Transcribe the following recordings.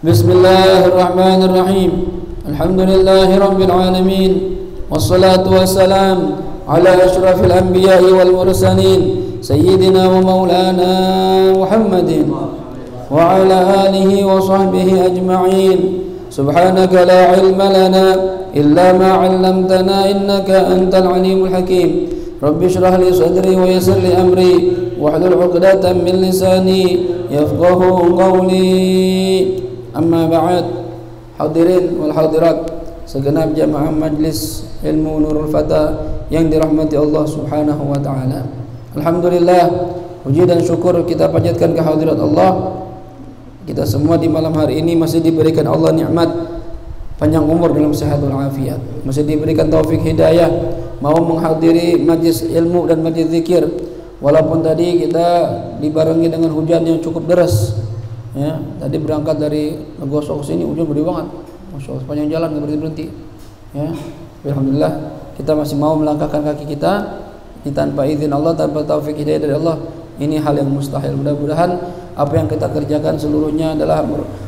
Bismillahirrahmanirrahim. Alhamdulillahi rabbil alamin. Wassalatu wassalam ala asyrafil anbiya'i wal mursalin sayyidina wa maulana Muhammadin wa ala alihi wa sahbihi ajma'in. Subhanaka la ilma lana illa ma 'allamtana innaka antal alimul hakim. Rabbi shrah li sadri wa yassir li amri wahlul 'uqdatam min lisani yafqahu qawli. Amma ba'd. Hadirin wal hadirat, segenap jamaah majlis ilmu Nurul Fata yang dirahmati Allah Subhanahu wa taala. Alhamdulillah, puji dan syukur kita panjatkan kehadirat Allah. Kita semua di malam hari ini masih diberikan Allah nikmat panjang umur dalam sehatul afiat, masih diberikan taufik hidayah mau menghadiri majlis ilmu dan majlis zikir, walaupun tadi kita dibarengi dengan hujan yang cukup deras. Ya, tadi berangkat dari Legosok sini hujan gede banget, masya Allah, sepanjang jalan nggak berhenti. Ya, alhamdulillah kita masih mau melangkahkan kaki kita ini tanpa izin Allah, tanpa taufik hidayah dari Allah. Ini hal yang mustahil. Mudah-mudahan apa yang kita kerjakan seluruhnya adalah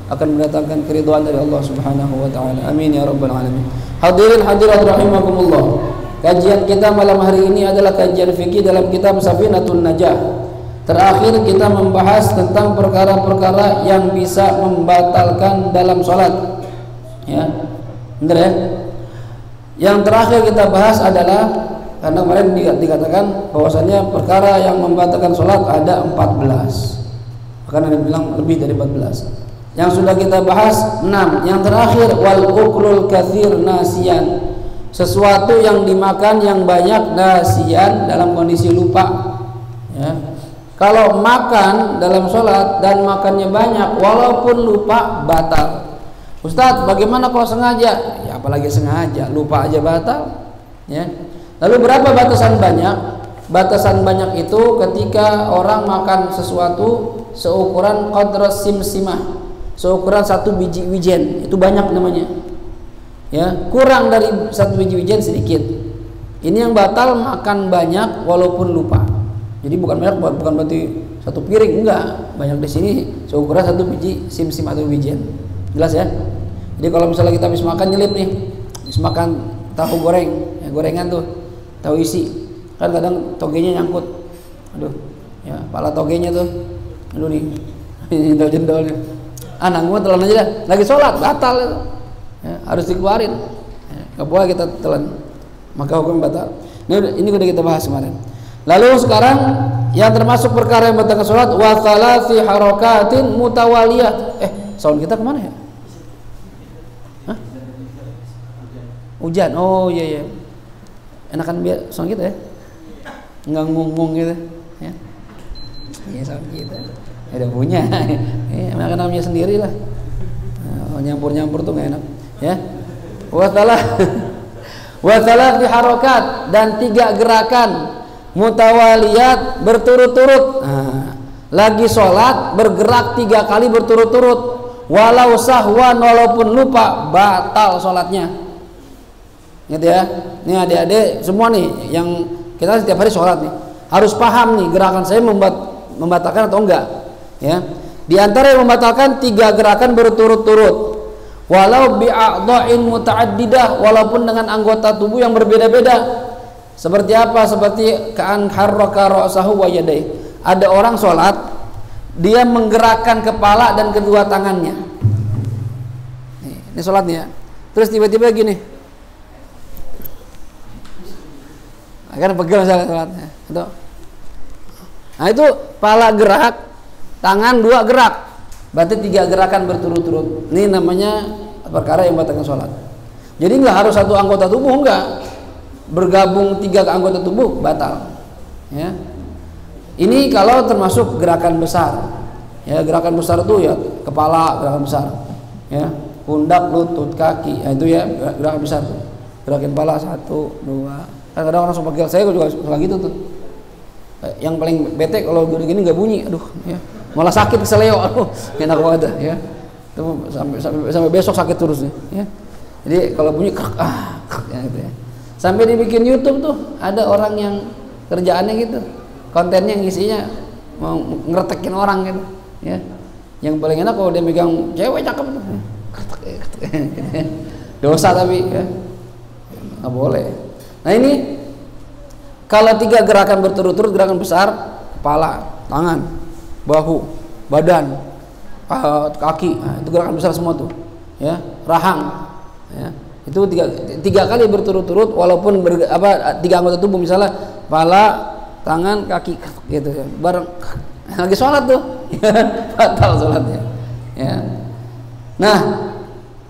akan mendatangkan keridhaan dari Allah Subhanahu wa taala. Amin ya rabbal alamin. Hadirin hadirat rahimakumullah. Kajian kita malam hari ini adalah kajian fikih dalam kitab Safinatun Najah. Terakhir kita membahas tentang perkara-perkara yang bisa membatalkan dalam sholat. Ya, benar ya. Yang terakhir kita bahas adalah, karena kemarin dikatakan bahwasanya perkara yang membatalkan sholat ada 14. Bahkan ada bilang lebih dari 14. Yang sudah kita bahas 6. Yang terakhir wal uklul katsir nasiyan. Sesuatu yang dimakan yang banyak nasiyan dalam kondisi lupa. Ya. Kalau makan dalam sholat dan makannya banyak walaupun lupa batal. Ustadz, bagaimana kalau sengaja? Ya apalagi sengaja, lupa aja batal. Ya. Lalu berapa batasan banyak? Batasan banyak itu ketika orang makan sesuatu seukuran qadras simsimah, seukuran 1 biji wijen, itu banyak namanya. Ya, kurang dari 1 biji wijen sedikit. Ini yang batal makan banyak walaupun lupa. Jadi bukan banyak, bukan berarti 1 piring, enggak. Banyak di sini seukuran 1 biji simsim atau wijen. Jelas ya? Jadi kalau misalnya kita habis makan nyelip nih, habis makan tahu goreng, ya gorengan tuh, tahu isi, kan kadang togenya nyangkut. Aduh, ya pala togenya tuh, aduh nih, jendol-jendolnya. Ah nanggung telan aja dah. Lagi sholat batal itu. Ya, harus dikeluarin. Ya, nggak boleh kita telan, maka hukum batal. Ini udah kita bahas kemarin. Lalu sekarang yang termasuk perkara yang batalkan sholat wa thalathi harakatin mutawaliyat. Sound kita kemana ya? Hah? Hujan. Oh iya iya. Enakan biar sound kita ya. Enggak ngung-ngung gitu ya. Iya sound kita. Ada punya. Enakan namanya sendiri lah. Nyampur-nyampur tuh enggak enak ya. Wa thalathi harakat, dan 3 gerakan mutawaliyat berturut-turut. Lagi sholat bergerak 3 kali berturut-turut, walau sahwan, walaupun lupa, batal sholatnya. Gitu ya. Ini adik-adik semua nih yang kita setiap hari sholat nih harus paham nih gerakan saya membatalkan atau enggak. Ya. Di antara yang membatalkan 3 gerakan berturut-turut, walau bi'a'dha'in muta'addidah, walaupun dengan anggota tubuh yang berbeda-beda. Seperti apa? Seperti ka'an harraka ra'sahu wa yadayhi. Ada orang sholat, dia menggerakkan kepala dan kedua tangannya. Ini sholatnya. Terus tiba-tiba gini. Akan pegel misalnya sholatnya. Nah itu kepala gerak, tangan 2 gerak. Berarti 3 gerakan berturut-turut. Ini namanya perkara yang membatalkan sholat. Jadi nggak harus 1 anggota tubuh, enggak. Bergabung 3 anggota tubuh batal. Ya. Ini kalau termasuk gerakan besar. Ya, gerakan besar itu ya kepala, gerakan besar. Ya, pundak, lutut, kaki. Nah, itu ya gerakan besar tuh. Gerakan kepala 1, 2. Kadang-kadang orang suka pegel, saya juga suka gitu tuh. Yang paling bete kalau gini nggak bunyi, aduh, ya. Malah sakit keseleo, aduh, enak banget ya. Itu sampai besok sakit terus nih. Ya. Jadi kalau bunyi ya, gitu ya. Sampai dibikin YouTube tuh ada orang yang kerjaannya gitu, kontennya yang isinya mau ngeretekin orang gitu, ya. Yang paling enak kalau dia megang cewek cakep tuh. Dosa tapi ya. Nggak boleh. Nah ini kalau 3 gerakan berturut-turut, gerakan besar, kepala, tangan, bahu, badan, kaki, nah, itu gerakan besar semua tuh, ya, rahang, ya, itu tiga kali berturut-turut, walaupun 3 anggota tubuh misalnya, kepala, tangan, kaki, gitu ya, bareng, lagi sholat tuh, batal sholatnya, ya. Nah,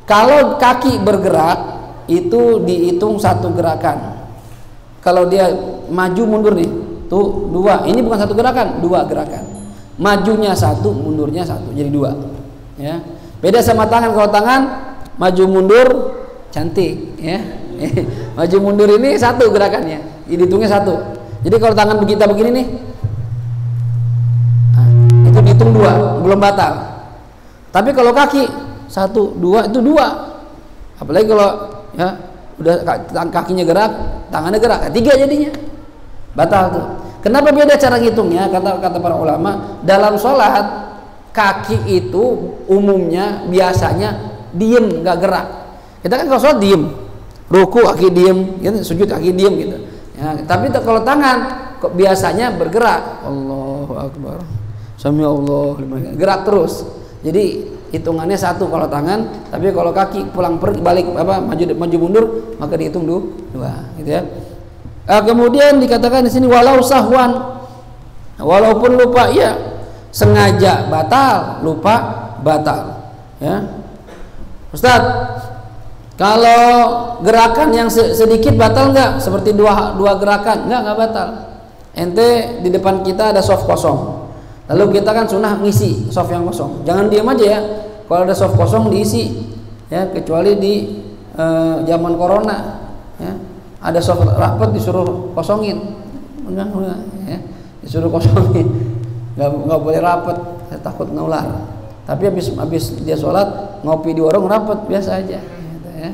kalau kaki bergerak itu dihitung 1 gerakan. Kalau dia maju mundur nih, tuh 2. Ini bukan 1 gerakan, 2 gerakan. Majunya 1, mundurnya 1, jadi 2. Ya. Beda sama tangan. Kalau tangan maju mundur cantik, ya. Maju mundur ini 1 gerakannya, dihitungnya 1. Jadi kalau tangan kita begini nih, nah, itu dihitung 2, belum batal. Tapi kalau kaki 1, 2 itu 2. Apalagi kalau ya udah kakinya gerak, tangannya gerak, 3 jadinya batal tuh. Kenapa beda cara ngitungnya? Kata para ulama, dalam sholat kaki itu umumnya biasanya diem, nggak gerak. Kita kan kalau sholat diem, ruku kaki diem, gitu, sujud kaki diem gitu. Ya, tapi kalau tangan kok biasanya bergerak. Allahu Akbar, Sami Allah, gerak terus. Jadi hitungannya 1 kalau tangan, tapi kalau kaki pulang pergi balik maju mundur maka dihitung 2, gitu ya. Kemudian dikatakan di sini walau sahwan, walaupun lupa, ya, sengaja batal, lupa batal, ya. Ustaz, kalau gerakan yang sedikit batal nggak? Seperti dua gerakan, nggak batal. Ente di depan kita ada soft kosong, lalu kita kan sunnah ngisi soft yang kosong, jangan diam aja ya. Kalau ada soft kosong diisi, ya, kecuali di zaman corona, ya. Ada soft rapat disuruh kosongin, enggak, ya, disuruh kosongin, nggak boleh rapat, takut nular. Tapi habis dia sholat ngopi di warung rapat biasa aja, gitu, ya.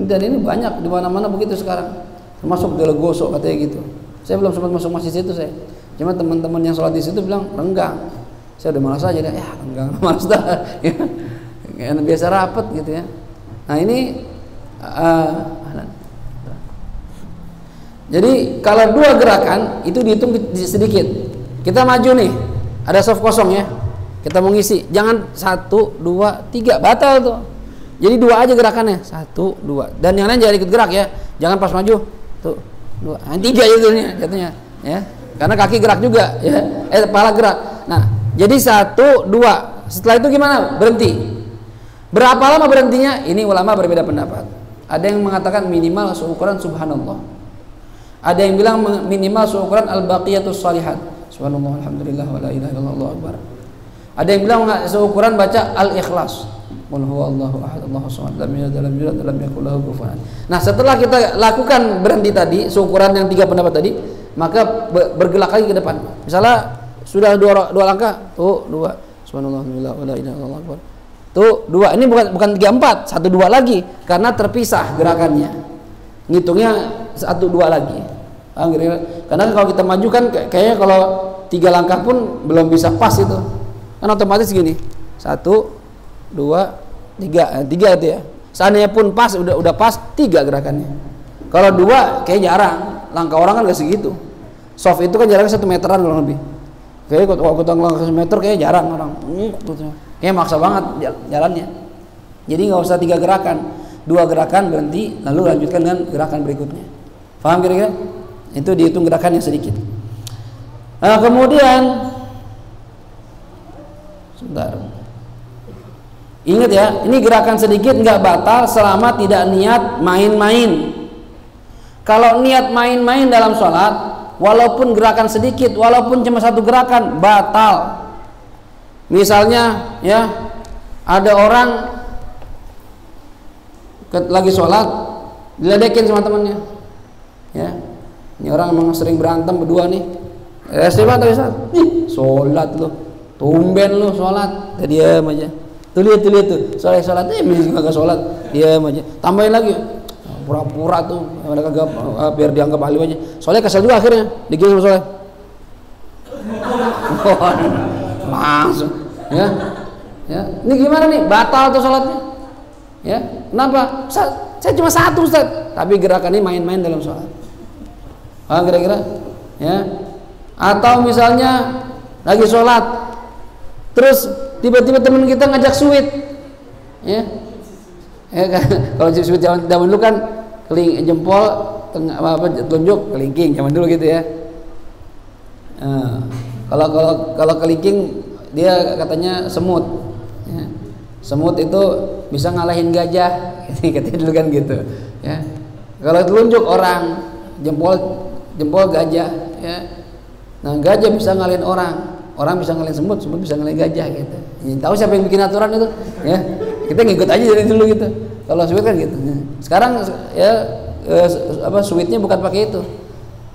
Dan ini banyak di mana-mana begitu sekarang, termasuk di Legoso katanya gitu. Saya belum sempat masuk masjid itu saya, cuma teman-teman yang sholat di situ bilang renggang. Saya udah malas aja deh, ya renggang, malas dah, ya. Biasa rapat gitu ya. Nah ini jadi kalau 2 gerakan itu dihitung sedikit. Kita maju nih, ada soft kosong ya, kita mau ngisi, jangan 1, 2, 3, batal tuh. Jadi 2 aja gerakannya, 1, 2, dan yang lain jangan ikut gerak ya, jangan pas maju tuh 2, 3 jatuhnya, ya, karena kaki gerak juga, ya, kepala gerak. Nah, jadi 1, 2, setelah itu gimana? Berhenti. Berapa lama berhentinya? Ini ulama berbeda pendapat. Ada yang mengatakan minimal seukuran subhanallah. Ada yang bilang minimal seukuran al-baqiyatus shalihat. Subhanallah, alhamdulillah, wa la ilaha illallah, Allahu akbar. Ada yang bilang seukuran baca al-ikhlas. Qul huwallahu ahad, Allahus samad, lam yalid walam yulad walam yakul lahu kufuwan ahad. Nah, setelah kita lakukan berhenti tadi, seukuran yang 3 pendapat tadi, maka bergerak lagi ke depan. Misalnya sudah 2 langkah, tuh 2. Subhanallah, alhamdulillah, wa la ilaha illallah, Allahu akbar. Tuh 2. Ini bukan 3 4, 1 2 lagi karena terpisah gerakannya. Ngitungnya 1 2 lagi. Karena kalau kita maju kan kayaknya kalau 3 langkah pun belum bisa pas itu. Kan otomatis gini. 1 2 3 itu ya. Seandainya pun pas udah pas 3 gerakannya. Kalau 2 kayak jarang. Langkah orang kan gak segitu. Soft itu kan jaraknya 1 meteran kurang lebih. Kayak kalau kita langkah 1 meter kayak jarang orang. Kayak maksa banget jalannya. Jadi nggak usah 3 gerakan. 2 gerakan berhenti, lalu lanjutkan dengan gerakan berikutnya. Paham kira-kira? Itu dihitung gerakan yang sedikit. Nah, kemudian sebentar. Ingat ya, ini gerakan sedikit nggak batal selama tidak niat main-main. Kalau niat main-main dalam sholat, walaupun gerakan sedikit, walaupun cuma 1 gerakan, batal. Misalnya ya, ada orang lagi sholat diledekin sama temannya, ya, ini orang emang sering berantem berdua nih, sholat lo, tumben lo sholat, diam aja, tuh lihat tuh, sholat nggak sholat, diam aja, tambahin lagi, pura-pura tuh, mereka biar dianggap alim aja, soalnya kesel juga akhirnya, digigit sama soalnya, langsung, ya, Ya, ini gimana nih? Batal tuh sholatnya? Ya, kenapa? Saya cuma satu Ustaz, tapi gerakan ini main-main dalam sholat. Kira-kira? Ya. Atau misalnya lagi sholat, terus tiba-tiba teman kita ngajak sweet, ya. Kalau sweet zaman dulu kan jempol, telunjuk, kelingking zaman dulu gitu ya. Kalau kelingking dia katanya semut, ya. Semut itu bisa ngalahin gajah, katanya dulu kan gitu, ya. Kalau telunjuk orang, jempol gajah, ya. Nah gajah bisa ngalahin orang bisa ngalahin semut bisa ngalahin gajah gitu. Tahu siapa yang bikin aturan itu? Ya, kita ngikut aja dari dulu gitu. Kalau sweet kan gitu. Sekarang ya sweetnya bukan pakai itu,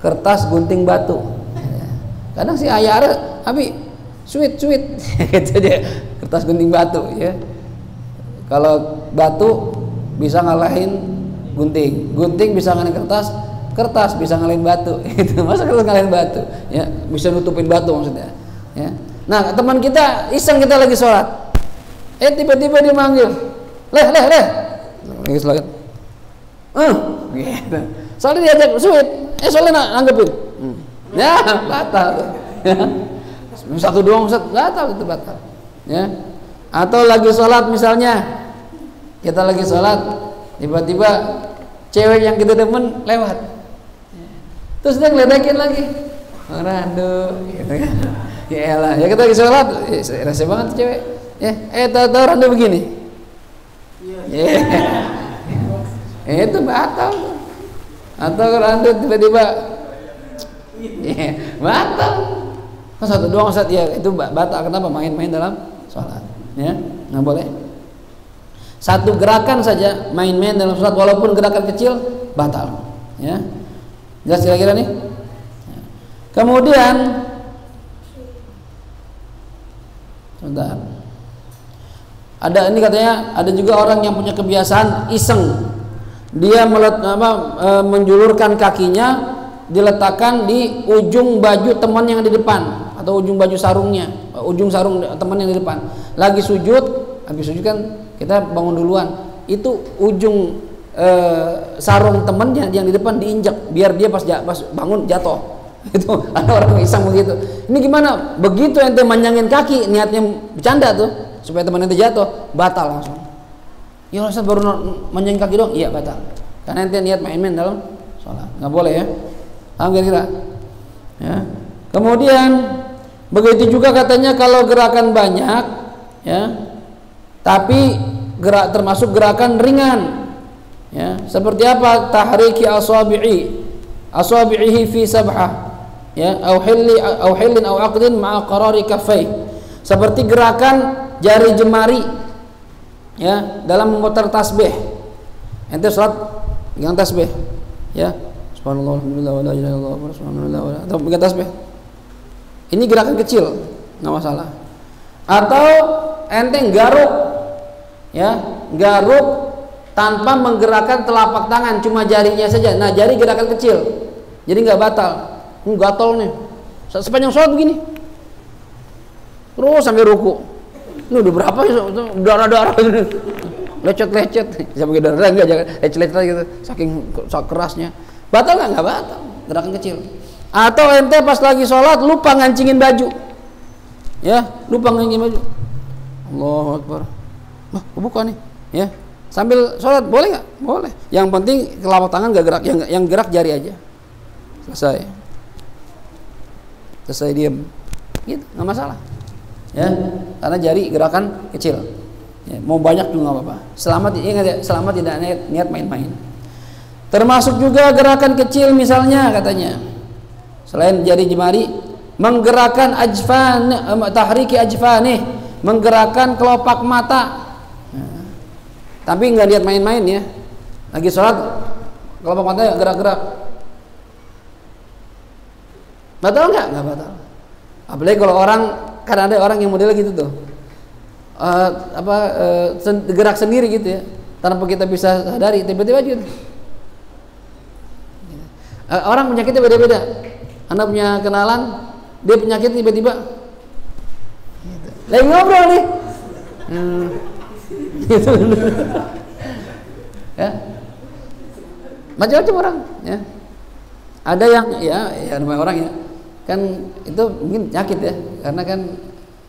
kertas gunting batu. Kadang si ayah ada, abi sweet gitu dia, kertas gunting batu ya. Kalau batu bisa ngalahin gunting bisa ngalahin kertas bisa ngalahin batu. Itu masa kertas ngalahin batu? Ya, bisa nutupin batu maksudnya. Ya. Nah teman kita iseng, kita lagi sholat, tiba-tiba dia manggil, leh lagi sholat, gitu. Soalnya diajak sweet, soalnya nanggepin, ya batal. Ya. Satu doang Ustaz, batal itu batal. Ya. Atau lagi sholat misalnya, kita lagi sholat, tiba-tiba cewek yang kita demen lewat, terus dia ngeledekin lagi, Rando, gitu kan. Ya elah, ya kita lagi sholat, rese banget tuh cewek. Ya, tahu Rando begini. Ya. Itu batal. Atau Rando tiba-tiba, batal. Kan satu doang Ustaz, ya itu batal. Kenapa? Main-main dalam sholat. Ya, nggak boleh. Satu gerakan saja main-main dalam sholat, walaupun gerakan kecil, batal. Ya, jelas kira-kira nih. Kemudian sebentar. Ada ini katanya, ada juga orang yang punya kebiasaan iseng. Dia menjulurkan kakinya, diletakkan di ujung baju teman yang di depan atau ujung baju sarungnya, ujung sarung teman yang di depan. Lagi sujud, habis sujud kan kita bangun duluan. Itu ujung sarung temannya yang di depan diinjak biar dia pas bangun jatuh. Itu ada orang iseng begitu. Ini gimana? Begitu ente manjangin kaki, niatnya bercanda tuh supaya teman ente jatuh, batal langsung. Ya Ustaz baru manjangin kaki dong, iya batal. Karena ente niat main-main dalam sholat, nggak boleh ya. Paham kira-kira? Ya. Kemudian begitu juga katanya kalau gerakan banyak, ya, tapi termasuk gerakan ringan, ya. Seperti apa? Tahriki asabi'ihi fi sab'ah. Ya, au hillin au aqdin ma'a qarari kaffai. Seperti gerakan jari jemari, ya, dalam memutar tasbih. Ente salat pegang tasbih, ya. Subhanallah walhamdulillah wala ilaha illallah subhanallah wala, atau pegang tasbih. Ini gerakan kecil, enggak masalah. Atau ente garuk, ya, garuk tanpa menggerakkan telapak tangan, cuma jarinya saja. Nah, jari gerakan kecil. Jadi enggak batal. Gatal nih, sepanjang sholat begini terus sampai ruku. Ini udah berapa ya? Darah lecet bisa pakai darah enggak, jangan lecet gitu, saking kerasnya. Batal nggak batal, gerakan kecil. Atau ente pas lagi sholat lupa ngancingin baju, ya, lupa ngancingin baju, Allahu Akbar, buka nih, ya, sambil sholat boleh nggak? Boleh. Yang penting telapak tangan nggak gerak, yang gerak jari aja. Selesai diam, gitu, nggak masalah, ya, karena jari gerakan kecil, ya, mau banyak juga nggak apa-apa, selama tidak niat main-main. Termasuk juga gerakan kecil misalnya katanya, selain jari jemari, menggerakkan tahriki ajfanih, menggerakkan kelopak mata, tapi nggak niat main-main ya, lagi sholat kelopak mata gerak-gerak. Batal nggak? Nggak batal. Apalagi kalau orang, kan ada orang yang modelnya gitu tuh, gerak sendiri gitu ya, tanpa kita bisa sadari, tiba-tiba aja. Orang penyakitnya beda-beda. Anda punya kenalan, dia penyakit tiba-tiba. Lagi ngobrol nih, Gitu. Ya. Macam-macam orang, ya. Ada yang ya namanya orang ya. Kan itu mungkin sakit ya, karena kan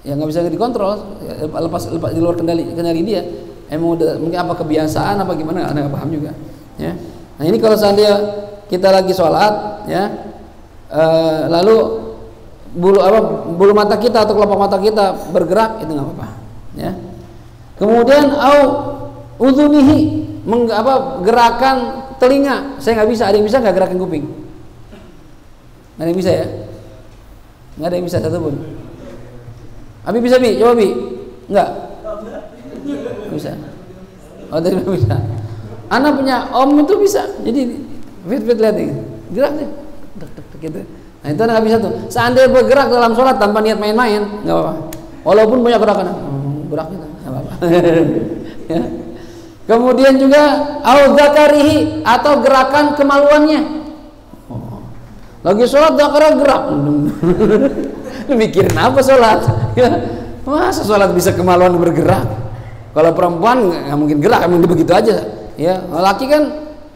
ya nggak bisa dikontrol, lepas di luar kendali dia. Emang udah mungkin apa kebiasaan apa gimana, Anda nggak paham juga, ya. Nah ini kalau seandainya kita lagi sholat, ya, lalu bulu mata kita atau kelopak mata kita bergerak, itu nggak apa-apa, ya. Kemudian udhunihi, gerakan telinga, saya nggak bisa. Ada yang bisa nggak gerakan kuping? Nggak ada yang bisa ya? Nggak ada yang bisa satupun. Abi bisa Bi? Coba Bi. Nggak? Bisa. Oh tadi bisa. Anak punya om itu bisa. Jadi fit lihat nih, gerak deh, gitu. Nah itu nggak bisa tuh. Seandainya bergerak dalam sholat tanpa niat main-main, nggak apa-apa. Walaupun banyak gerakan, gerak gitu, nggak apa-apa. Ya. Kemudian juga zakarihi, atau gerakan kemaluannya. Lagi sholat zakarnya gerak. Lu mikirin apa sholat? Ya. Masa sholat bisa kemaluan bergerak? Kalau perempuan nggak mungkin gerak, emang begitu aja. Ya, laki kan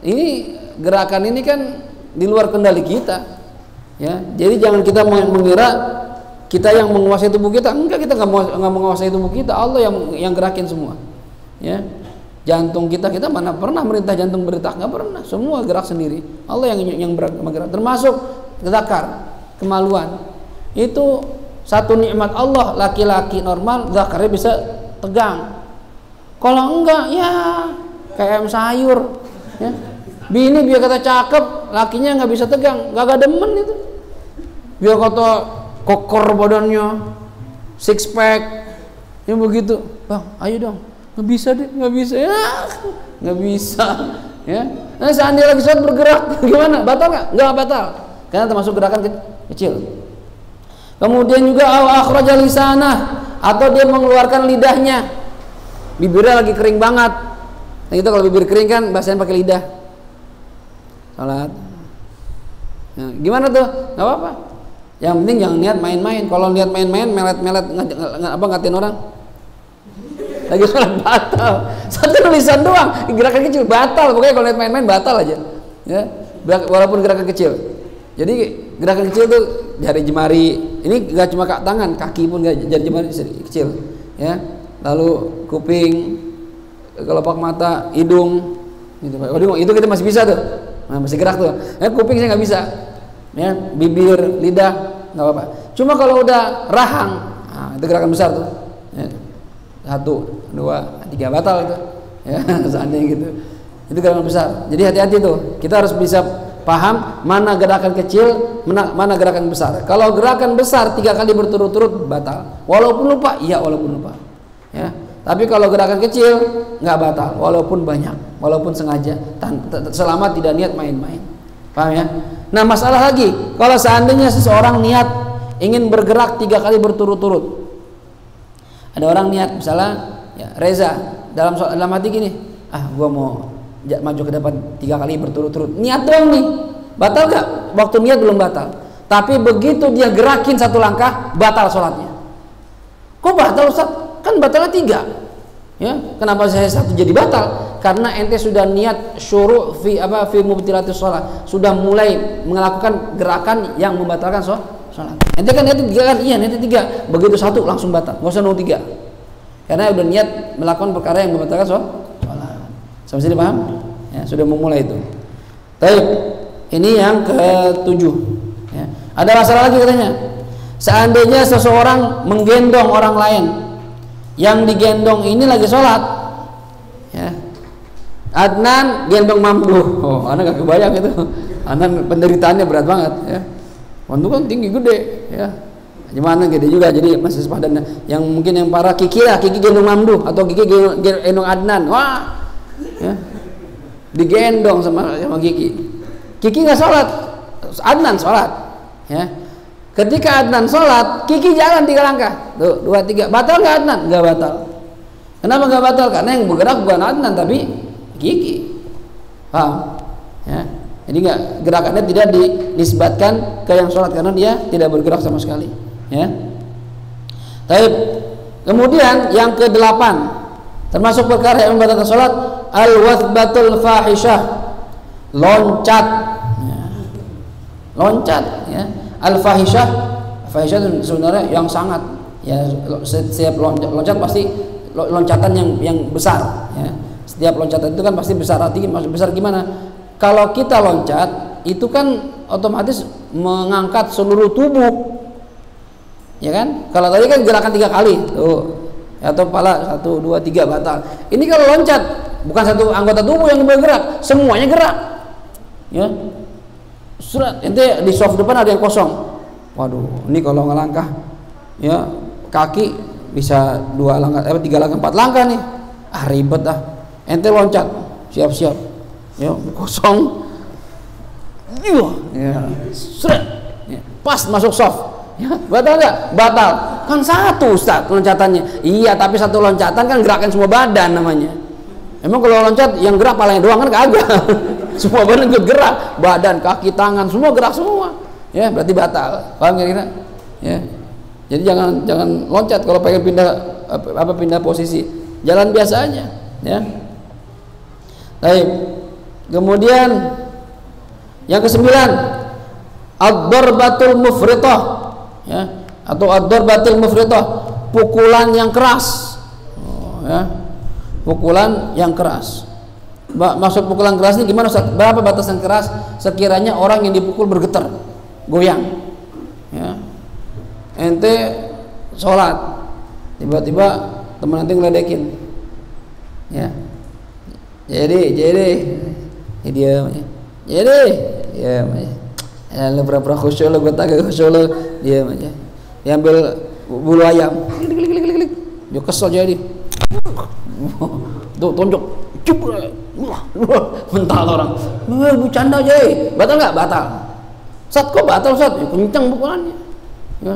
ini gerakan ini kan di luar kendali kita. Ya, jadi jangan kita mengira kita yang menguasai tubuh kita. Enggak, kita nggak menguasai tubuh kita. Allah yang gerakin semua. Ya, jantung kita mana pernah merintah jantung berdetak? Nggak pernah. Semua gerak sendiri. Allah yang bergerak. Termasuk zakar, kemaluan. Itu satu nikmat Allah. Laki-laki normal zakarnya bisa tegang. Kalau enggak, ya kayak ayam sayur. Ya. Bini biar kata cakep, lakinya nggak bisa tegang, gak demen itu. Biar kata kokor badannya, six pack, ya begitu. Bang, ayo dong, nggak bisa deh, nggak bisa, ya, nggak bisa. Ya. Nah seandainya lagi sholat bergerak, gimana? Batal nggak? Nggak batal, karena termasuk gerakan kecil. Kemudian juga akhrajal lisanah, atau dia mengeluarkan lidahnya. Bibirnya lagi kering banget. Nah itu kalau bibir kering kan bahasanya pakai lidah. Salat. Nah, gimana tuh? Gak apa-apa. Yang penting jangan niat main-main. Kalau niat main-main, melet-melet ngatain orang. Lagi sholat batal. Satu tulisan doang, gerakan kecil batal. Pokoknya kalau niat main-main batal aja. Ya, walaupun gerakan kecil. Jadi gerakan kecil tuh jari jemari. Ini gak cuma tangan, kaki pun gak, jari jemari kecil. Ya. Lalu kuping, kelopak mata, hidung, gitu. Itu kita masih bisa tuh, nah, masih gerak tuh. Kuping saya nggak bisa, ya, bibir, lidah, nggak apa-apa. Cuma kalau udah rahang, nah, itu gerakan besar tuh. Ya. 1, 2, 3 batal itu, ya, seandainya gitu. Itu gerakan besar. Jadi hati-hati tuh. Kita harus bisa paham mana gerakan kecil, mana gerakan besar. Kalau gerakan besar 3 kali berturut-turut batal. Walaupun lupa, iya walaupun lupa. Ya, tapi kalau gerakan kecil nggak batal, walaupun banyak, walaupun sengaja, selama tidak niat main-main. Paham ya? Nah masalah lagi, kalau seandainya seseorang niat ingin bergerak 3 kali berturut-turut, ada orang niat misalnya, ya, Reza dalam hati gini, gua mau maju ke depan 3 kali berturut-turut, niat doang nih, batal nggak? Waktu niat belum batal, tapi begitu dia gerakin 1 langkah, batal sholatnya. Kok batal Ustaz? Kan batalnya 3, ya. Kenapa saya 1 jadi batal? Karena ente sudah niat syuru' fi mubtilatis shalah, sudah mulai melakukan gerakan yang membatalkan sholat. Ente kan niat 3 kan? Iya, niat 3. Begitu 1 langsung batal. Enggak usah nunggu 3. Karena udah niat melakukan perkara yang membatalkan sholat. Sampai sini paham? Ya, sudah memulai itu. Baik. Ini yang ke-7. Ya. Ada masalah lagi katanya. Seandainya seseorang menggendong orang lain, yang digendong ini lagi sholat, ya. Adnan gendong Mamduh. Oh, anak gak kebayang itu. Anak penderitaannya berat banget, ya. Mamduh kan tinggi gede, ya. Gimana gede juga, jadi masih sepadan. Yang mungkin yang para Kiki lah, Kiki gendong Mamduh atau Kiki gendong Adnan. Wah, ya. Digendong sama Kiki. Kiki nggak sholat, Adnan sholat, ya. Ketika Adnan sholat, Kiki jalan 3 langkah, 2, 3, batal nggak Adnan? Nggak batal. Kenapa nggak batal? Karena yang bergerak bukan Adnan tapi Kiki. Paham? Ya. Jadi gerakannya tidak dinisbatkan ke yang sholat karena dia tidak bergerak sama sekali. Ya. Taib. Kemudian yang ke-8 termasuk perkara yang membatalkan salat, al-wathbatul fahisyah, loncat. Ya. Loncat ya. Al-fahisyah, fahisyah itu sebenarnya yang sangat ya, setiap loncat pasti loncatan yang besar ya. Setiap loncatan itu kan pasti besar. Artinya besar gimana? Kalau kita loncat itu kan otomatis mengangkat seluruh tubuh. Ya kan? Kalau tadi kan gerakan 3 kali tuh, atau kepala 1, 2, 3 batal. Ini kalau loncat bukan satu anggota tubuh yang bergerak, semuanya gerak. Ya, surat ente di soft depan ada yang kosong. Waduh, ini kalau ngelangkah, ya kaki bisa 2 langkah, 3 langkah, 4 langkah nih. Ah ribet ah. Ente loncat, siap-siap. Ya kosong. Ya, surat. Ya, pas masuk soft. Ya, batal nggak? Batal. Kan satu Ustaz loncatannya. Iya, tapi satu loncatan kan gerakan semua badan namanya. Emang kalau loncat yang gerak palanya doang kan kagak. Semua badan ikut gerak, badan, kaki, tangan, semua gerak semua. Ya, berarti batal. Paham kira-kira? Ya. Jadi jangan loncat kalau pengen pindah posisi. Jalan biasa aja, ya. Baik. Kemudian yang ke-9, ad-darbatul mufritah. Ya, atau ad-darbatul mufritah, pukulan yang keras. Ya. Pukulan yang keras. Maksud pukulan keras ini gimana Ustaz? Berapa batasan keras? Sekiranya orang yang dipukul bergetar, goyang. Ya. Ente sholat, tiba-tiba teman nanti ngeledekin. Ya. Jadi dia ya lu pura-pura khusyuk lu, gue tak khusyuk lu, diam aja. Diambil bulu ayam, klik, dia kesel jadi, tuh tonjok, mental orang, bercanda aja, batal nggak? Batal. Ustaz kok batal Ustaz? Ya, kencang pukulannya, ya,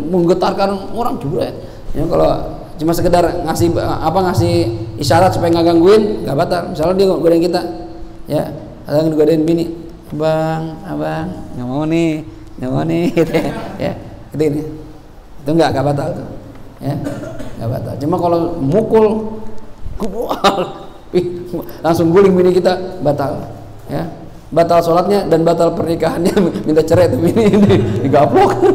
menggetarkan orang juga. Ya kalau cuma sekedar ngasih isyarat supaya nggak gangguin, nggak batal. Misalnya dia godain kita, ya, ada yang godain bini. Abang, nggak mau nih, gitu ya, gitu ini, itu nggak batal tuh, ya, nggak batal. Cuma kalau mukul, langsung guling bini kita, batal, ya, batal sholatnya dan batal pernikahannya, minta cerai tuh bini, digaplok,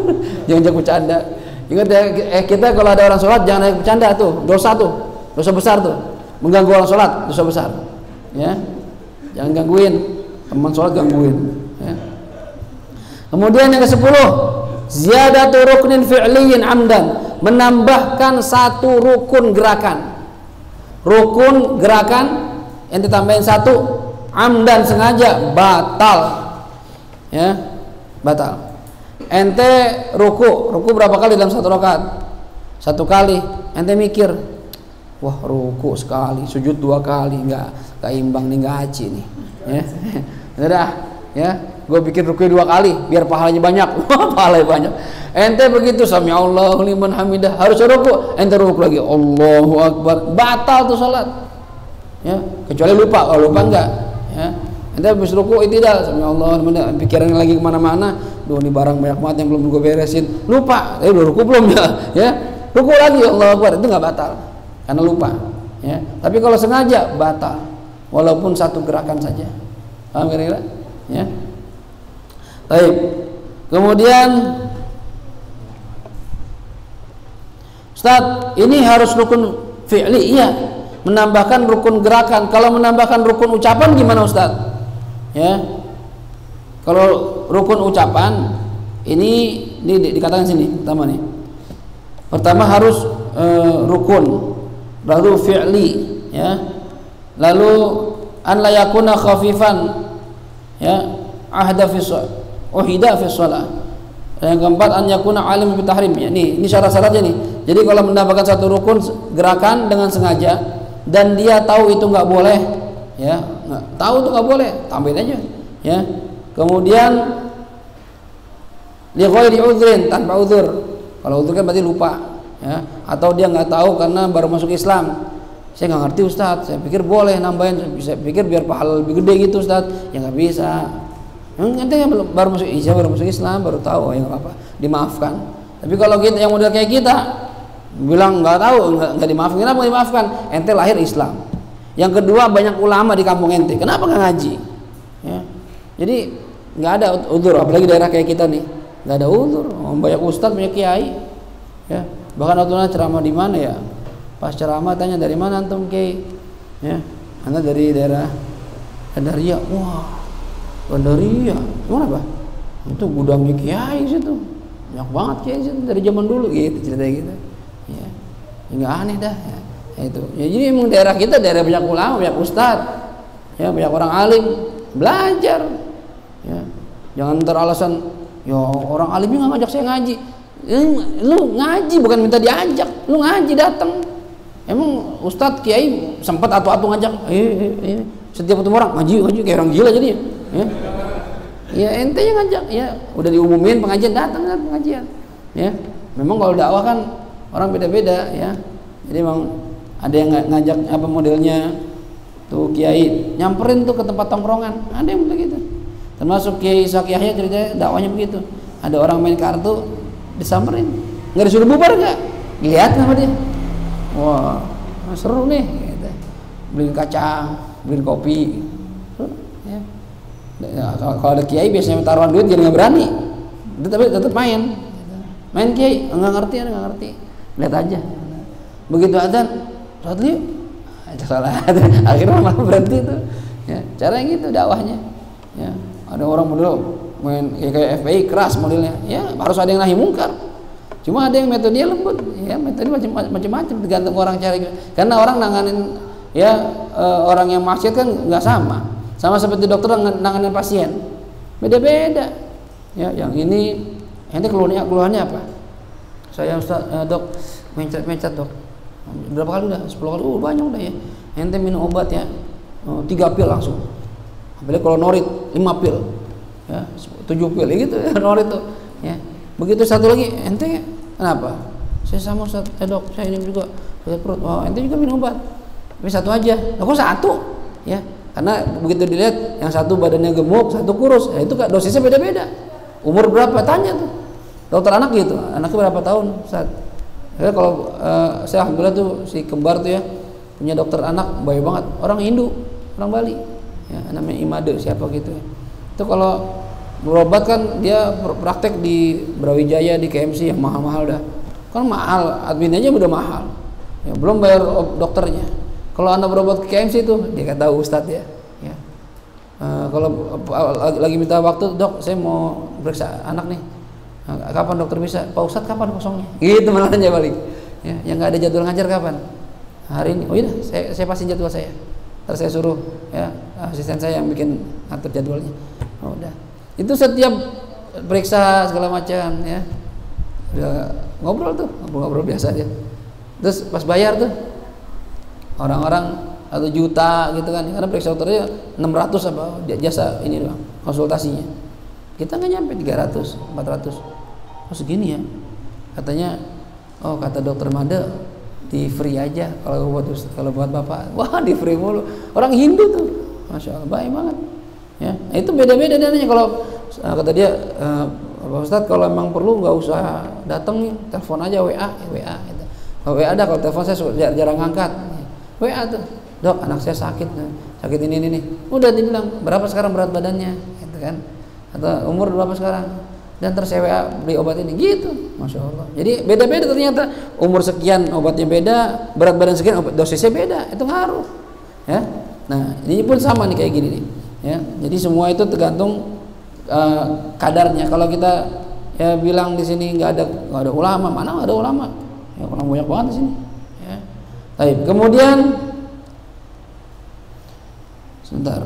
jangan bercanda. Ingat ya, kita kalau ada orang sholat jangan bercanda tuh, dosa besar tuh, mengganggu orang sholat, dosa besar, ya, jangan gangguin. Teman sholat gangguin ya. Kemudian yang ke-10, ziyadatu ruknin fi'liyin amdan, menambahkan satu rukun gerakan yang ditambahin satu, amdan sengaja, batal ya, batal. Ente ruku berapa kali dalam satu rakaat? 1 kali. Ente mikir, wah ruku sekali, sujud 2 kali, nggak imbang nih, nggak haji nih ya. Udah ya, gue bikin ruku 2 kali biar pahalanya banyak. Pahalanya banyak. Ente begitu, sami Allahu liman hamidah, harus ruku, ente ruku lagi, Allahu akbar, batal tuh salat ya, kecuali lupa. Kalau lupa enggak ya, ente habis ruku tidak, sami Allahu liman, pikiran lagi kemana-mana, duh ini barang banyak banget yang belum gue beresin, lupa, udah ruku belum ya, ruku lagi, Allahu akbar, itu enggak batal karena lupa ya. Tapi kalau sengaja batal, walaupun satu gerakan saja. Paham kira-kira? Ya. Baik. Kemudian Ustaz, ini harus rukun fi'li, iya. Menambahkan rukun gerakan. Kalau menambahkan rukun ucapan gimana Ustaz? Ya. Kalau rukun ucapan ini dikatakan sini pertama nih. Pertama harus rukun, baru fi'li, ya. Lalu an la yakuna khafifan, ya, ahda fi uhida fi shalah. Yang keempat an yakuna alim bi tahrim, ya. Ini syarat-syaratnya nih. Jadi kalau menambahkan satu rukun gerakan dengan sengaja dan dia tahu itu nggak boleh, ya, tahu itu nggak boleh, tambahin aja, ya. Kemudian li ghairi udhrin, tanpa uzur. Kalau uzur kan berarti lupa, ya, atau dia nggak tahu karena baru masuk Islam. Saya nggak ngerti Ustadz, saya pikir boleh nambahin, saya pikir biar pahala lebih gede gitu Ustadz. Ya nggak bisa. Nanti yang baru masuk Islam, baru masuk Islam, baru tahu, ya nggak apa-apa, dimaafkan. Tapi kalau kita yang model kayak kita, bilang nggak tahu, nggak dimaafkan. Kenapa nggak dimaafkan? Ente lahir Islam. Yang kedua, banyak ulama di kampung ente, kenapa nggak ngaji? Ya. Jadi nggak ada udzur, apalagi daerah kayak kita nih, nggak ada udzur. Banyak ustadz, banyak kiai. Ya. Bahkan waktu ceramah di mana ya? Pas ceramah tanya, dari mana antum kiai? Ya, anda dari daerah Gandaria. Wah, Gandaria, gimana Pak? Itu gudangnya kiai situ, banyak banget kiai situ dari zaman dulu gitu, cerita gitu. Ya, nggak aneh dah. Ya. Itu. Ya, jadi emang daerah kita daerah banyak ulama, banyak ustadz, ya banyak orang alim, belajar. Ya, jangan teralasan, ya orang alimnya nggak ngajak saya ngaji. Lu ngaji bukan minta diajak, lu ngaji datang. Emang ustadz kiai sempat atu-atu ngajak, setiap ketemu orang ngaji kayak orang gila jadi. Ya, ya ente yang ngajak, ya udah diumumin pengajian, datang pengajian. Ya, memang kalau dakwah kan orang beda-beda ya. Jadi emang ada yang ngajak apa modelnya tuh kiai nyamperin tuh ke tempat tongkrongan, ada yang begitu. Termasuk Kiai Ishaq Yahya ceritanya dakwahnya begitu. Ada orang main kartu disamperin, nggak disuruh bubar nggak, lihat sama dia. Wah, seru nih, gitu. Beliin kacang, beliin kopi. Ya. Kalau ada kiai biasanya taruhan duit jadi nggak berani, tapi tetap main kiai nggak ngerti, lihat aja. Begitu adzan, sholat yuk, salat, akhirnya malah berhenti tuh. Ya, cara yang gitu dakwahnya. Ya, ada orang model main kayak FPI keras modelnya, ya harus ada yang nahi mungkar. Cuma ada yang metodenya lembut, ya metode macam-macam tergantung orang cara. Karena orang nanganin ya orang yang maksiat kan nggak sama seperti dokter nanganin pasien, beda-beda. Ya, yang ini ente keluhannya apa? Saya Ustaz, dok mencet dok. Berapa kali udah? 10 kali. Banyak udah ya. Ente minum obat ya. 3 pil langsung. Apalagi kalau norit 5 pil. Ya, 7 pil ya gitu ya norit tuh. Ya. Begitu satu lagi, ente kenapa? Saya sama Ustaz, dok, saya ini juga sakit perut. Oh, ente juga minum obat. Tapi satu aja. Lah kok satu? Ya. Karena begitu dilihat yang satu badannya gemuk, satu kurus. Ya itu dosisnya beda-beda. Umur berapa? Tanya tuh. Dokter anak gitu. Anaknya berapa tahun? Ustaz? Ya, kalau saya alhamdulillah tuh si kembar tuh ya punya dokter anak baik banget, orang Hindu, orang Bali ya, namanya Imade siapa gitu ya. Itu kalau berobat kan dia praktek di Brawijaya, di KMC yang mahal-mahal dah kan, mahal adminnya aja udah mahal ya, belum bayar dokternya. Kalau anda berobat ke KMC itu dia kata Ustadz ya, kalau lagi minta waktu, dok saya mau periksa anak nih, kapan dokter bisa? Pak Ustadz kapan kosongnya? Gitu malah aja balik. Ya, yang nggak ada jadwal ngajar kapan? Hari ini. Oh iya, saya pasin jadwal saya. Terus saya suruh ya asisten saya yang bikin ngatur jadwalnya. Oh, udah. Itu setiap periksa segala macam ya. Udah ngobrol biasa aja. Terus pas bayar tuh orang-orang 1 juta gitu kan. Karena periksa dokternya 600 apa jasa ini doang konsultasinya. Kita nggak nyampe 300, 400. Oh segini ya? Katanya, oh kata dokter Made di free aja kalau buat bapak. Wah di free mulu. Orang Hindu tuh, masya Allah baik banget. Ya, itu beda-beda dananya. Kalau kata dia, Pak Ustadz kalau emang perlu nggak usah datang nih, telepon aja WA gitu. Kalau WA ada, kalau telepon saya jarang ngangkat. WA tuh, dok anak saya sakit ini. Udah dibilang berapa sekarang berat badannya, gitu kan? Atau umur berapa sekarang? Dan terus WA beli obat ini gitu, masya Allah. Jadi beda-beda ternyata, umur sekian obatnya beda, berat badan sekian dosisnya beda, itu ngaruh. Ya, nah ini pun sama nih kayak gini nih. Ya, jadi semua itu tergantung kadarnya. Kalau kita ya bilang di sini nggak ada ulama, mana nggak ada ulama? Ya orang banyak banget di sini. Ya, baik. Kemudian sebentar.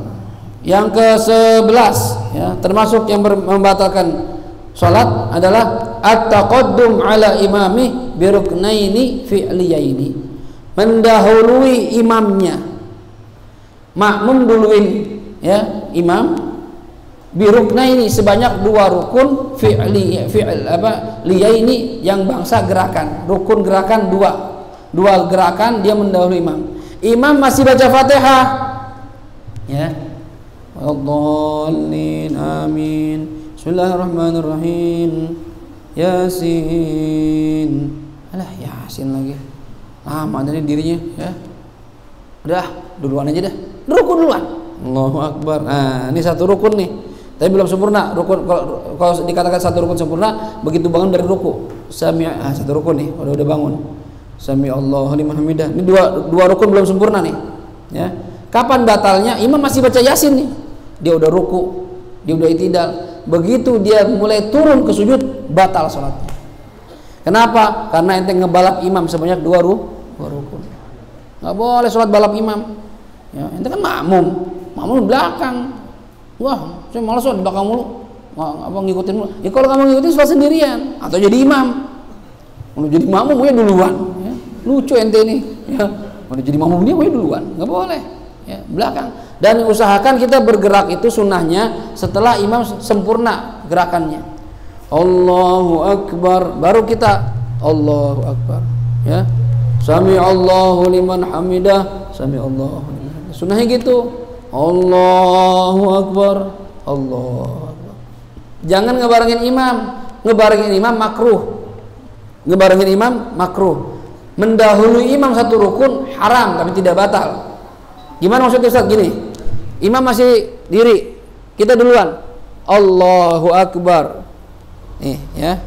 Yang ke-11 ya, termasuk yang membatalkan salat adalah at-taqaddum ala imami bi ruknaini fi'liyaini. Mendahului imamnya. Makmum duluin ya imam bi ruknaini sebanyak 2 rukun liyaini yang bangsa gerakan. Rukun gerakan 2 gerakan dia mendahului imam. Imam masih baca Fatihah. Ya. Wad-dallin amin. Bismillahirrahmanirrahim. Yasin. Alah ya Yasin lagi. Lama dari dirinya ya. Udah, duluan aja dah. Rukun duluan. Allahu Akbar. Nah, ini satu rukun nih. Tapi belum sempurna. Rukun kalau dikatakan satu rukun sempurna, begitu bangun dari ruku. Satu rukun nih, udah bangun. Sami Allahu liman hamidah. Ini dua rukun belum sempurna nih. Ya. Kapan batalnya? Imam masih baca Yasin nih. Dia udah ruku, dia udah itidal. Begitu dia mulai turun ke sujud, batal salatnya. Kenapa? Karena ente ngebalap imam sebanyak dua rukun. Nggak boleh sholat balap imam. Ya, ente kan makmum belakang. Wah, saya malas di belakang mulu. Apa ngikutin mulu? Ya kalau kamu ngikutin sholat sendirian atau jadi imam. Kalau jadi makmum ya duluan. Ya. Lucu ente ini. Ya. Kalau jadi makmum dia duluan, nggak boleh. Ya, belakang. Dan usahakan kita bergerak itu sunnahnya setelah imam sempurna gerakannya. Allahu Akbar, baru kita Allahu Akbar. Ya. Sami Allahu liman hamidah, sami Allahu liman hamidah. Sunnahnya gitu. Allahu Akbar, Allahu Akbar. Jangan ngebarengin imam. Ngebarengin imam makruh. Ngebarengin imam makruh. Mendahului imam satu rukun haram tapi tidak batal. Gimana maksudnya Ustaz? Gini, imam masih diri, kita duluan Allahu Akbar nih ya,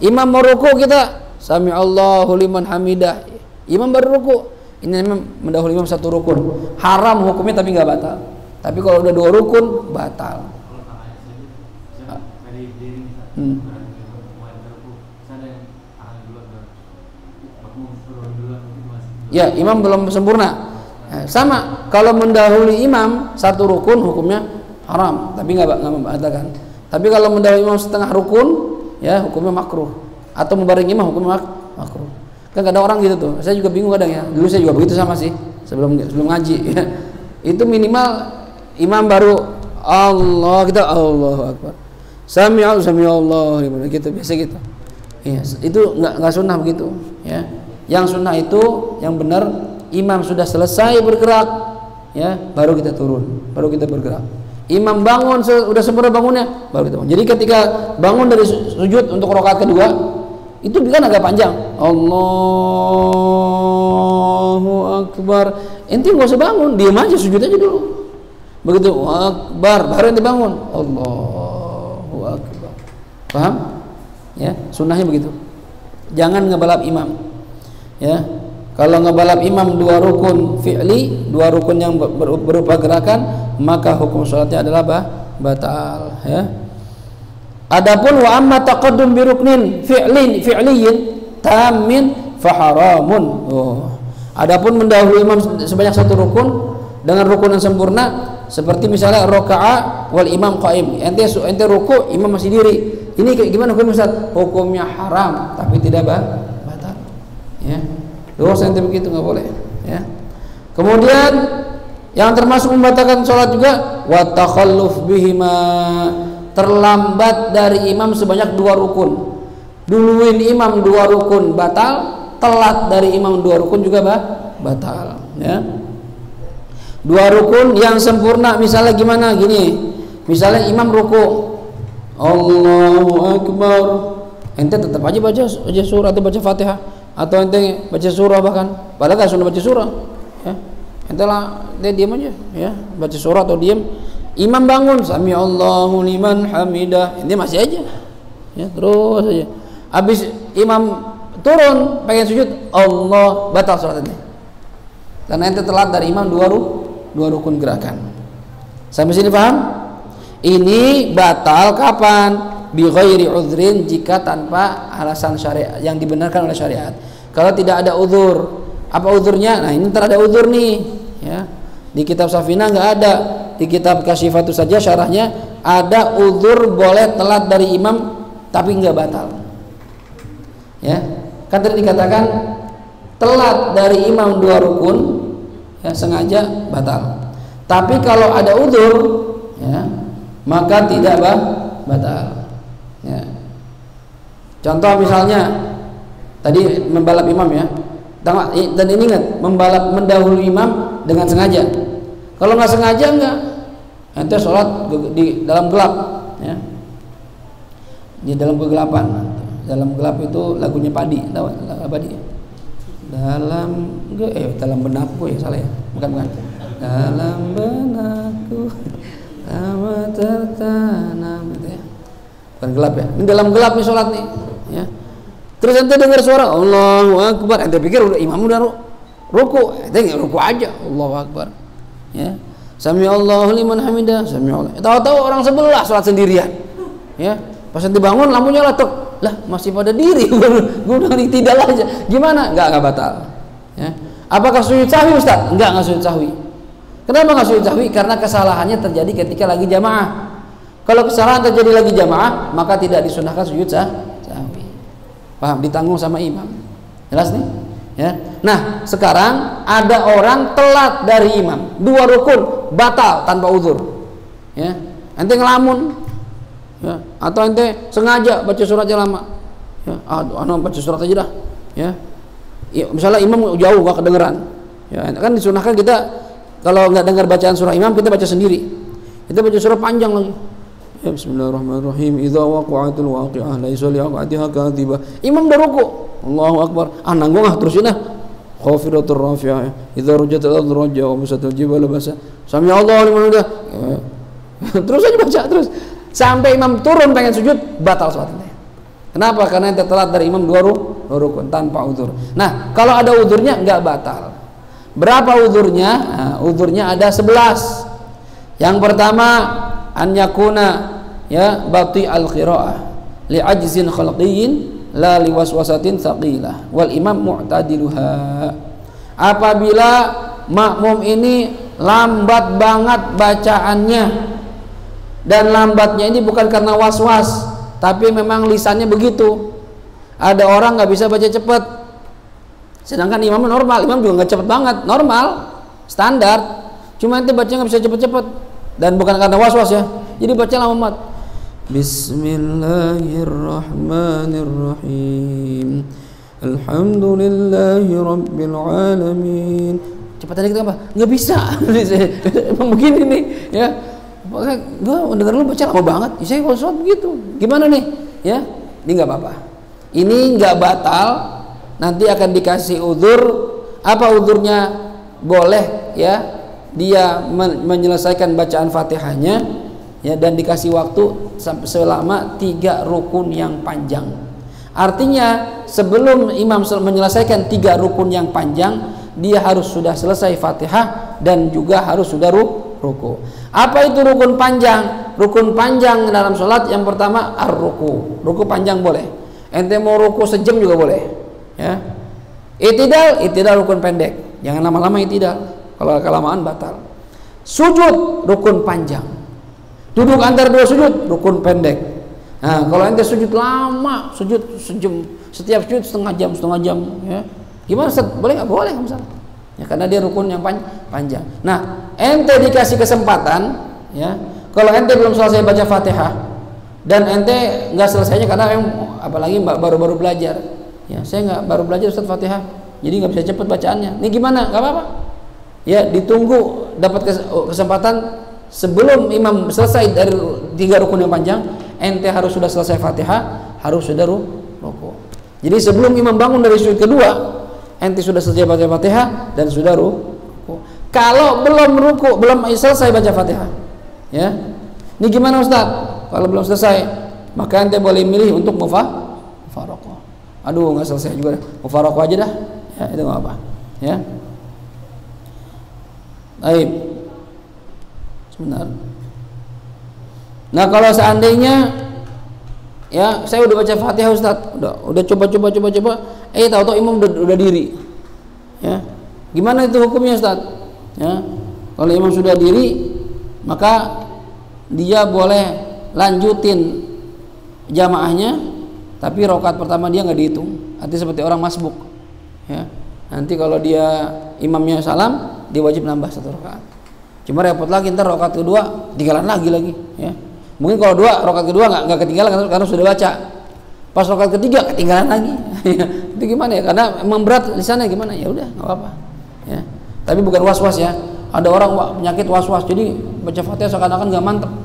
imam mau ruku kita sami Allahu liman hamidah, imam baru ruku. Ini imam mendahului imam satu rukun, haram hukumnya tapi nggak batal. Tapi kalau udah dua rukun batal. Ya, imam belum sempurna. Sama, kalau mendahului imam satu rukun hukumnya haram, tapi nggak membatalkan. Tapi kalau mendahului imam setengah rukun, ya hukumnya makruh. Atau membarengi imam hukumnya makruh. Kan kadang orang gitu tuh. Saya juga bingung kadang ya. Dulu saya juga begitu sama sih sebelum ngaji. Ya. Itu minimal imam baru Allah, kita Allahu Akbar. Sami Allah gitu, biasa gitu. Iya, itu nggak sunnah begitu. Ya, yang sunnah itu yang benar. Imam sudah selesai bergerak, ya, baru kita turun, baru kita bergerak. Imam bangun, sudah sempurna bangunnya, baru kita bangun. Jadi ketika bangun dari sujud untuk rakaat kedua, itu kan agak panjang. Allahu Akbar. Ente nggak usah bangun, diam aja, sujud aja dulu. Begitu Akbar, baru ente bangun. Allahu Akbar. Paham? Ya, sunnahnya begitu. Jangan ngebalap imam. Ya. Kalau ngebalap imam dua rukun fi'li, dua rukun yang berupa gerakan, maka hukum sholatnya adalah batal. Ya. Adapun wa amma taqaddum bi ruknin fi'liyin tamin faharamun. Adapun mendahului imam sebanyak satu rukun dengan rukun yang sempurna, seperti misalnya raka'a wal imam qaim. Ente ruku, imam masih diri. Ini gimana hukum Ustaz? Hukumnya haram tapi tidak batal. Ya. Dosa ente begitu nggak boleh, ya. Kemudian yang termasuk membatalkan sholat juga wa takhalluf bihima, terlambat dari imam sebanyak dua rukun. Duluin imam dua rukun batal, telat dari imam dua rukun juga batal, ya. Dua rukun yang sempurna misalnya gimana? Gini, misalnya imam ruku Allahu Akbar, ente tetap aja baca surah atau baca Fatihah, atau ente baca surah bahkan padahal gak sudah baca surah, ya. Ente diam aja, ya, baca surah atau diam. Imam bangun sami Allahu liman hamidah, ente masih aja, ya, terus aja. Habis imam turun pengen sujud, Allah, batal sholat ente karena ente telat dari imam dua rukun gerakan. Sampai sini paham? Ini batal kapan? Bi ghairi udhrin, jika tanpa alasan syariat yang dibenarkan oleh syariat. Kalau tidak ada uzur, apa uzurnya? Nah, ini ntar ada uzur nih, ya. Di kitab Safina nggak ada, di kitab Kasyifatus saja syarahnya ada uzur boleh telat dari imam tapi nggak batal. Ya, kan tadi dikatakan telat dari imam dua rukun, ya, sengaja batal. Tapi kalau ada uzur, ya, maka tidak batal. Ya. Contoh misalnya tadi membalap imam, ya, dan ini ingat mendahului imam dengan sengaja. Kalau nggak sengaja enggak, ente sholat di dalam gelap, ya, di dalam kegelapan. Dalam gelap itu lagunya Padi, tahu Padi? dalam benakku ya, salah ya, bukan dalam benakku lama tertanam gitu ya, bukan gelap ya, ini dalam gelap nih sholat nih ya. Terus ente dengar suara Allahu Akbar, ente pikir udah imam udah ruku, ente ruku aja Allahu Akbar ya, sami Allahu liman hamidah, sami Allah, tahu-tahu orang sebelah sholat sendirian ya, pas ente bangun lampunya nyala, lah masih pada diri, gue udah tidak aja, gimana? Enggak batal ya. Apakah sujud sahwi Ustaz? Enggak sujud sahwi. Kenapa nggak sujud sahwi? Karena kesalahannya terjadi ketika lagi jamaah. Kalau kesalahan terjadi lagi jamaah, maka tidak disunahkan sujud sahwi. Paham? Ditanggung sama imam. Jelas nih? Ya. Nah, sekarang ada orang telat dari imam, 2 rukun batal tanpa uzur. Ya. Ente ngelamun. Ya, atau ente sengaja baca suratnya lama. Ya, baca surat aja dah. Ya. Ya, misalnya imam jauh gak kedengeran. Ya, kan disunahkan kita kalau nggak dengar bacaan surah imam, kita baca sendiri. Kita baca surah panjang lagi. Ya, bismillahirrahmanirrahim. Idza waqa'atil waqi'ah laisa liwaqa'atiha kadhibah. Imam udah ruku. Allahu akbar. Nanggung terusin khafiratur rafi'ah. Idza rujatil ardu raj'a wa basatil jibalu basa. Sami Allahu liman hamidah. Terus aja baca terus. Sampai imam turun pengen sujud, batal sholatnya. Kenapa? Karena ente telat dari imam 2 rukun tanpa uzur. Nah, kalau ada uzurnya nggak batal. Berapa uzurnya? Nah, uzurnya ada 11. Yang pertama, an yakuna ya bati al-qiraah li ajzin khalqiyyin la li waswasatin tsaqilah wal imam mu'tadiluha. Apabila makmum ini lambat banget bacaannya, dan lambatnya ini bukan karena was-was, tapi memang lisannya begitu. Ada orang nggak bisa baca cepat, sedangkan imam normal, imam juga nggak cepet banget, normal, standar. Cuma nanti baca nggak bisa cepet-cepet, dan bukan karena was-was ya. Jadi baca lama banget. Bismillahirrahmanirrahim. Alhamdulillahi rabbil alamin. Cepat tadi kita apa? Nggak bisa. Emang begini nih, ya. Gue dengar lu baca lama banget. Saya kalau sholat begitu. Gimana nih? Ya, ini nggak apa-apa. Ini nggak batal. Nanti akan dikasih uzur. Apa uzurnya? Boleh ya dia menyelesaikan bacaan Fatihahnya ya, dan dikasih waktu selama 3 rukun yang panjang. Artinya sebelum imam menyelesaikan 3 rukun yang panjang, dia harus sudah selesai Fatihah dan juga harus sudah ruku. Apa itu rukun panjang? Rukun panjang dalam sholat yang pertama ar-ruku. Ruku panjang boleh. Ente mau ruku sejam juga boleh. Ya. Itidal rukun pendek. Jangan lama-lama itidal. Kalau kelamaan batal. Sujud rukun panjang. Duduk antara 2 sujud rukun pendek. Nah, kalau ente sujud lama, sujud sejam, setiap sujud setengah jam, ya. Gimana? Boleh nggak? Boleh misalnya. Ya, karena dia rukun yang panjang. Nah, ente dikasih kesempatan, ya. Kalau ente belum selesai baca Fatihah dan ente nggak selesainya karena apalagi baru-baru belajar, ya. Saya nggak baru belajar Ustaz Fatihah, jadi nggak bisa cepet bacaannya. Ini gimana? Nggak apa-apa. Ya, ditunggu dapat kesempatan sebelum imam selesai dari 3 rukun yang panjang, ente harus sudah selesai Fatihah, harus sudah ruku. Jadi sebelum imam bangun dari sujud kedua, ente sudah selesai baca Fatihah dan sudah ruku. Kalau belum ruku, belum selesai baca Fatihah, ya. Ini gimana Ustaz? Kalau belum selesai, maka ente boleh milih untuk mufaraqah. Aduh, nggak selesai juga, mufaraqah aja dah. Ya, itu nggak apa. Ya. Baik. Sebentar. Nah, kalau seandainya ya saya udah baca Fatihah Ustaz, udah coba, tahu-tahu imam udah diri. Ya. Gimana itu hukumnya Ustaz? Ya. Kalau imam sudah diri, maka dia boleh lanjutin jamaahnya, tapi rakaat pertama dia nggak dihitung. Artinya seperti orang masbuk. Ya. Nanti kalau dia imamnya salam, dia wajib nambah 1 rakaat. Cuma repot lagi, ntar rakaat kedua ketinggalan lagi, ya. Mungkin kalau rakaat kedua nggak ketinggalan karena sudah baca. Pas rakaat ketiga ketinggalan lagi. Itu gimana ya? Karena emang berat di sana gimana? Ya udah, nggak apa-apa. Ya. Tapi bukan was-was ya. Ada orang penyakit was-was, jadi baca Fatihah seakan-akan nggak mantap.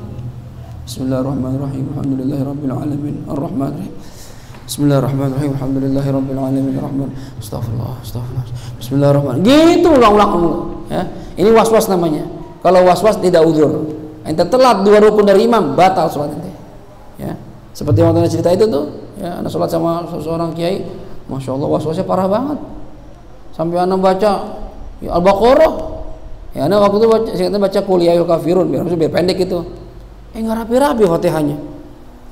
Bismillahirrahmanirrahim. Alhamdulillahirabbil alamin. Arrahmanirrahim. Bismillahirrahmanirrahim. Alhamdulillahirabbil alamin arrahman. Astagfirullah. Bismillahirrahmanirrahim. Gitu ulang-ulang kamu, ya. Ini was-was namanya. Kalau was-was tidak udzur. Ente telat 2 rukun dari imam, batal salat ente. Ya. Seperti yang anda cerita itu tuh, ya, anda sholat sama seorang kiai, masya Allah was-wasnya parah banget. Sampai anda baca ya, Al-Baqarah. Ya, anda waktu itu baca Qul ya ayyuhal kafirun, biar pendek itu. Nggak rapi-rapi Fatihahnya.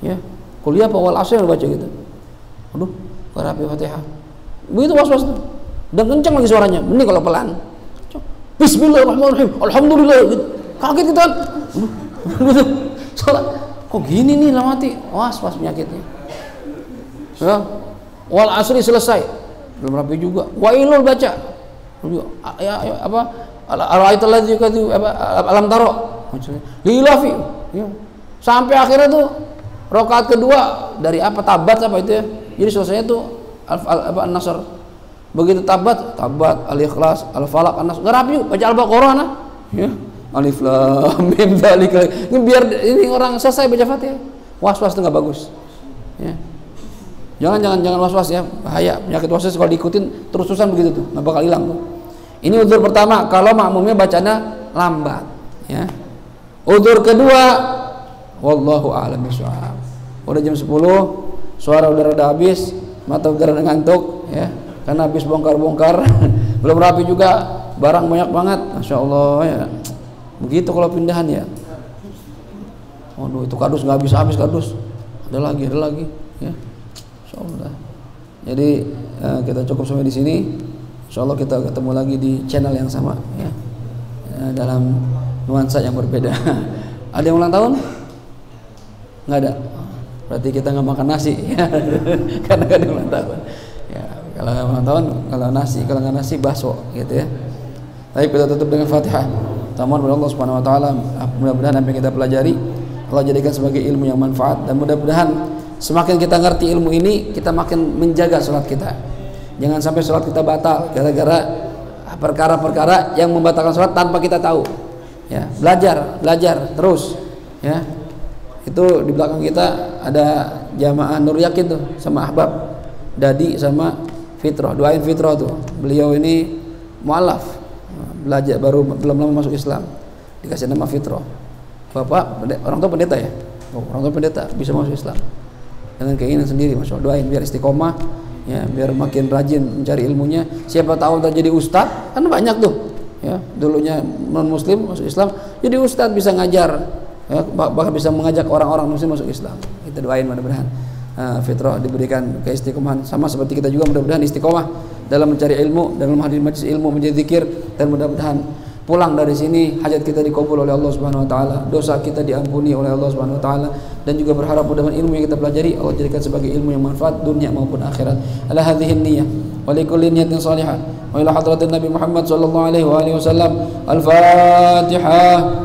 Ya. Kuliah apa wal asr baca gitu. Aduh, nggak rapi Fatihah. Begitu was-was tuh. Dan kencang lagi suaranya. Ini kalau pelan. Bismillahirrahmanirrahim. Alhamdulillah. Gitu. Kaget kita. Gitu. Salat. Kok gini nih lah mati? Was-was penyakitnya. Ya. Wal asri selesai. Belum rapi juga. Wailul baca. Ya, apa? Ara'aital ladzi yukadzib alam taro. Lilafi. Ya. Sampai akhirnya tuh rakaat kedua dari apa tabat apa itu ya. Jadi selesainya tuh An-Nasr. Begitu tabat, Al-Ikhlas, Al-Falaq, An-Nas. Enggak rapi baca Al-Baqarah nah. Ya. Alif lam mim dzalik. Ini biar ini orang selesai baca Fatihah. Was-was itu enggak bagus. Ya. Jangan was-was ya, bahaya. Penyakit was-was kalau diikutin terus-terusan begitu tuh, enggak bakal hilang tuh. Ini udzur pertama kalau makmumnya bacanya lambat, ya. Udzur kedua, wallahu a'lam bishawab. Udah jam 10, suara udah rada habis, mata udah rada ngantuk, ya. Karena habis bongkar-bongkar, belum rapi juga, barang banyak banget, masya Allah ya. Begitu kalau pindahan ya. Waduh, itu kardus nggak habis-habis kardus. Ada lagi, ya. Insya Allah. Jadi kita cukup sampai di sini. Insya Allah kita ketemu lagi di channel yang sama, ya. Dalam nuansa yang berbeda. Ada yang ulang tahun? Nggak ada. Berarti kita nggak makan nasi, ya. Karena nggak ada ulang tahun. Ya, kalau ulang tahun, kalau nasi, kalau nggak nasi bakso, gitu ya. Tapi kita tutup dengan Fatihah. Mohon kepada Allah Subhanahu Wa Taala, mudah-mudahan apa yang kita pelajari Allah jadikan sebagai ilmu yang manfaat, dan mudah-mudahan semakin kita ngerti ilmu ini, kita makin menjaga sholat kita. Jangan sampai sholat kita batal gara-gara perkara-perkara yang membatalkan sholat tanpa kita tahu. Ya, belajar terus, ya. Itu di belakang kita ada jamaah Nur Yakin tuh sama Ahbab Dadi sama Fitrah, doain Fitrah tuh. Beliau ini mualaf, belajar belum lama masuk Islam, dikasih nama Fitrah. Bapak orang tua pendeta ya, orang tua pendeta bisa masuk Islam dengan keinginan sendiri, masya Allah. Doain biar istiqomah, ya, biar makin rajin mencari ilmunya. Siapa tahu tak jadi ustadz, kan banyak tuh, ya, dulunya non muslim masuk Islam jadi ustadz, bisa ngajar, ya, bahkan bisa mengajak orang-orang muslim masuk Islam. Kita doain mudah-mudahan Fitrah diberikan keistiqomahan, sama seperti kita juga mudah-mudahan istiqomah dalam mencari ilmu, dalam hadir majlis ilmu, menjadi zikir, dan mudah-mudahan pulang dari sini hajat kita dikabul oleh Allah Subhanahu Wa Taala, dosa kita diampuni oleh Allah Subhanahu Wa Taala, dan juga berharap mudah-mudahan ilmu yang kita pelajari Allah jadikan sebagai ilmu yang manfaat dunia maupun akhirat. Ala hadhihi niyyah wa likulli niyatin salihah wa ila hadratin Nabi Muhammad sallallahu alaihi wa alihi wasallam. Al-Fatihah.